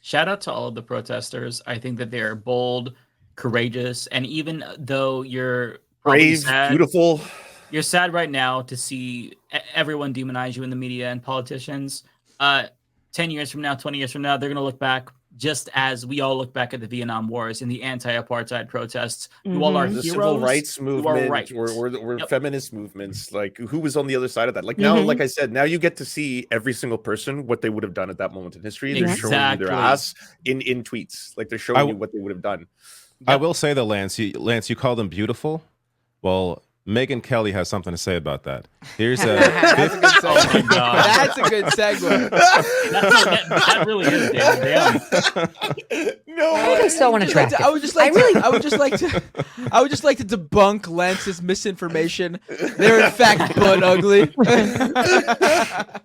Shout out to all of the protesters. I think that they are bold, courageous, and even though you're brave, sad, beautiful, you're sad right now to see everyone demonize you in the media and politicians. 10 years from now, 20 years from now, they're going to look back just as we all look back at the Vietnam Wars and the anti-apartheid protests. You all are the heroes, civil rights movement, right. or feminist movements. Like, who was on the other side of that? Like now, like I said, now you get to see every single person what they would have done at that moment in history. They're showing you their ass in tweets. Like they're showing you what they would have done. I will say though, Lance, you call them beautiful. Well, Megyn Kelly has something to say about that. Here's a that's a good segue. Oh my God. That's a good segue. that really is damn. No, why are they so unattractive? I would just like to debunk Lance's misinformation. They're in fact butt ugly. A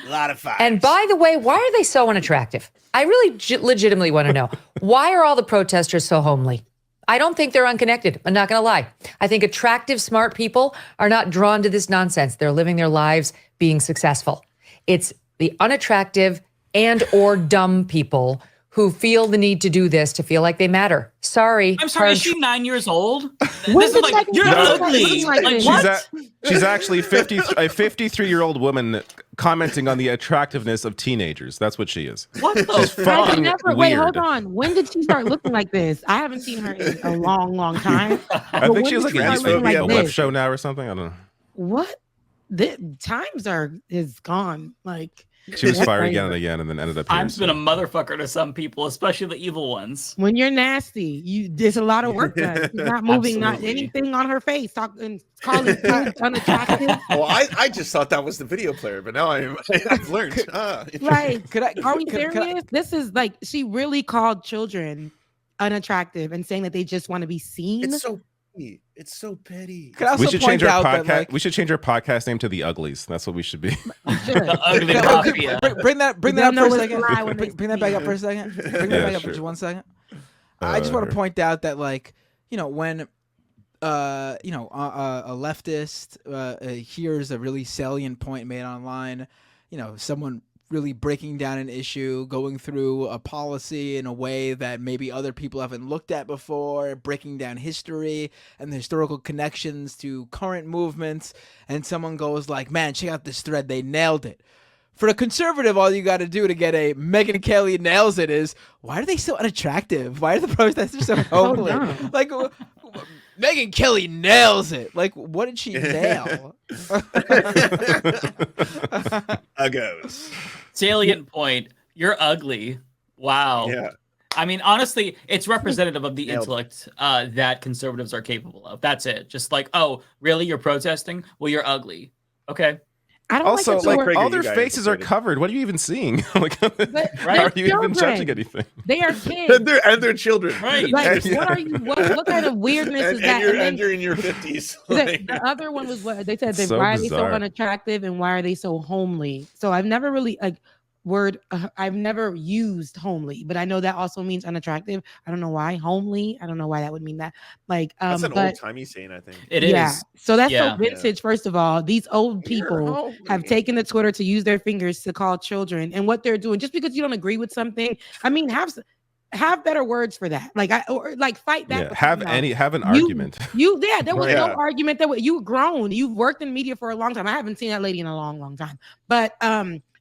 lot of fire. And by the way, why are they so unattractive? I really legitimately want to know. Why are all the protesters so homely? I don't think they're unconnected. I'm not going to lie. I think attractive, smart people are not drawn to this nonsense. They're living their lives being successful. It's the unattractive and or dumb people who feel the need to do this to feel like they matter. Sorry. I'm sorry, is she 9 years old? This is like, you're ugly. Like, what? She's actually a 53-year-old woman commenting on the attractiveness of teenagers. That's what she is. What the She's fucking weird. Wait, hold on. When did she start looking like this? I haven't seen her in a long, long time. I think she was like a web show now or something. I don't know. What? The times is gone. Like, she was fired again and again, and then ended up. I've been a motherfucker to some people, especially the evil ones. When you're nasty, there's a lot of work done. She's not moving, not anything on her face. Calling unattractive. Well, I just thought that was the video player, but now I've learned. Right? Are we serious? This is like she really called children unattractive and saying that they just want to be seen. It's so petty. It's so petty. We should change our podcast. We should change our podcast name to The Uglies. That's what we should be. The Ugly Mafia. Bring that up for a second. Bring that back up for a second. Bring that back up for just 1 second. I just want to point out that, like, when a leftist hears a really salient point made online, someone really breaking down an issue, going through a policy in a way that maybe other people haven't looked at before, breaking down history and the historical connections to current movements, and someone goes like, man, check out this thread, they nailed it. For a conservative, all you got to do to get a Megyn Kelly nails it is, why are they so unattractive? Why are the protesters so homely? Like, Megyn Kelly nails it. Like, what did she nail? Goes. Salient point. You're ugly. Wow. Yeah. I mean, honestly, it's representative of the intellect that conservatives are capable of. That's it. Just like, oh, really? You're protesting? Well, you're ugly. Okay. I don't also, like all their faces are covered. What are you even seeing? Like, how are you even judging anything? They are kids. and their children. Right. Like, what are you? What kind of weirdness is that? And you're in your 50s. The other one was what they said. Why are they so unattractive and why are they so homely? So I've never really I've never used homely, but I know that also means unattractive. I don't know why homely. I don't know why that would mean that. Like, that's an old timey saying, I think. It is. Yeah. So that's so vintage. First of all, these old people have taken the Twitter to use their fingers to call children, and what they're doing. Just because you don't agree with something, I mean, have better words for that. Like fight back. Yeah, have an argument. There was no argument. You've grown. You've worked in media for a long time. I haven't seen that lady in a long, long time. But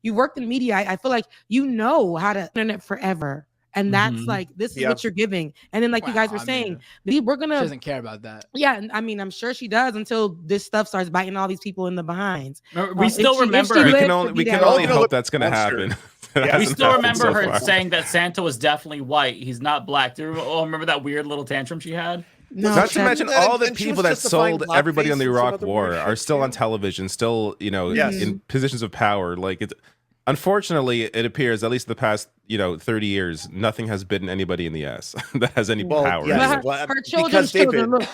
you worked in media. I feel like you know how to internet forever. And that's like, this is what you're giving. And then, like you guys were saying, we're going to... She doesn't care about that. Yeah, I mean, I'm sure she does until this stuff starts biting all these people in the behinds. We still remember... We can only hope that's going to happen. We still remember her saying that Santa was definitely white. He's not black. Do you remember that weird little tantrum she had? No, not to mention all the people that sold everybody on the Iraq War are still on television, still, in positions of power. Like, it's... Unfortunately, it appears, at least the past, 30 years, nothing has bitten anybody in the ass that has any power. Yes. Her children's children, look,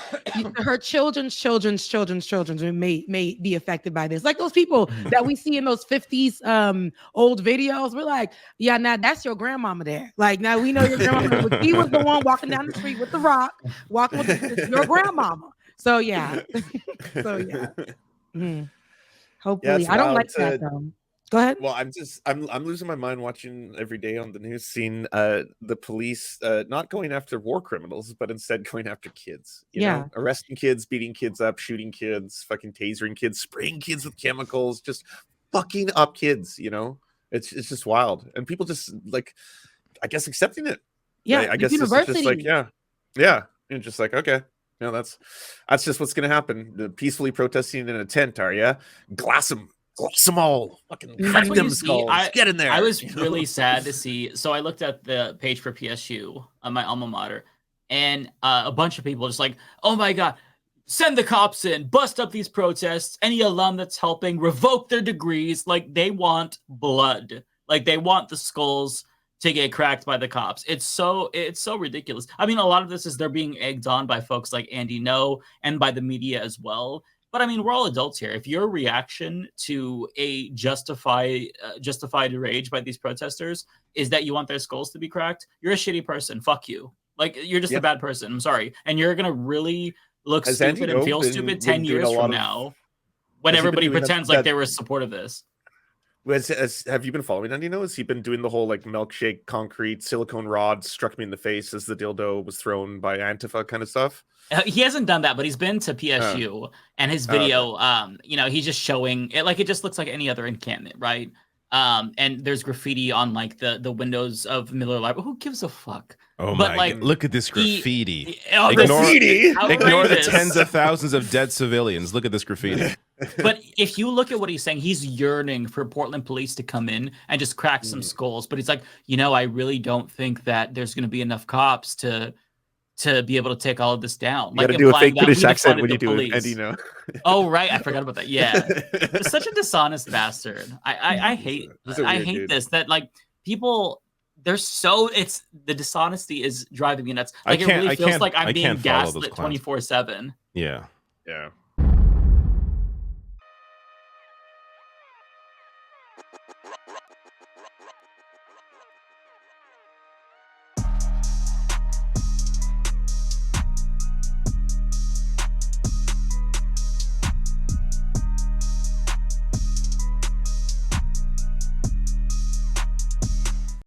her children's children may be affected by this. Like those people that we see in those 50s old videos. We're like, yeah, now that's your grandmama there. Like, now we know your grandmama, but he was the one walking down the street with the rock, walking with your grandmama. So, yeah. Hopefully. I don't like that, though. Go ahead. Well, I'm losing my mind watching every day on the news, seeing the police not going after war criminals, but instead going after kids. You know, arresting kids, beating kids up, shooting kids, fucking tasering kids, spraying kids with chemicals, just fucking up kids. You know, it's just wild, and people just like, I guess, accepting it. Yeah, I guess it's just like, yeah, and just like, okay. No, that's just what's gonna happen. Peacefully protesting in a tent, are ya? Glass them all. Fucking crack them skulls. Get in there. I was really sad to see. So I looked at the page for PSU on my alma mater, and a bunch of people just like, oh my god, send the cops in, bust up these protests. Any alum that's helping, revoke their degrees. Like, they want blood. Like, they want the skulls to get cracked by the cops. It's so ridiculous. I mean, a lot of this is they're being egged on by folks like Andy No and by the media as well. But I mean, we're all adults here. If your reaction to a justified rage by these protesters is that you want their skulls to be cracked, you're a shitty person. Fuck you. Like, you're just a bad person. I'm sorry. And you're gonna really look stupid and feel stupid 10 years from now when everybody pretends like they were in support of this. Have you been following Andy No? Has he been doing the whole like milkshake, concrete, silicone rod struck me in the face as the dildo was thrown by Antifa kind of stuff? He hasn't done that, but he's been to PSU and his video, you know, he's just showing it like it just looks like any other encampment, right? And there's graffiti on like the windows of Miller Library. Who gives a fuck? Oh my God. Look at this graffiti. Ignore the tens of thousands of dead civilians. Look at this graffiti. But if you look at what he's saying, he's yearning for Portland police to come in and just crack some skulls. But he's like, you know, I really don't think that there's going to be enough cops to be able to take all of this down. You got to do a fake British accent when you do it, Andy No. Oh, right. I forgot about that. Yeah. Such a dishonest bastard. I hate this, that like people, it's the dishonesty is driving me nuts. Like, it really feels like I'm being gaslit 24/7. Yeah. Yeah.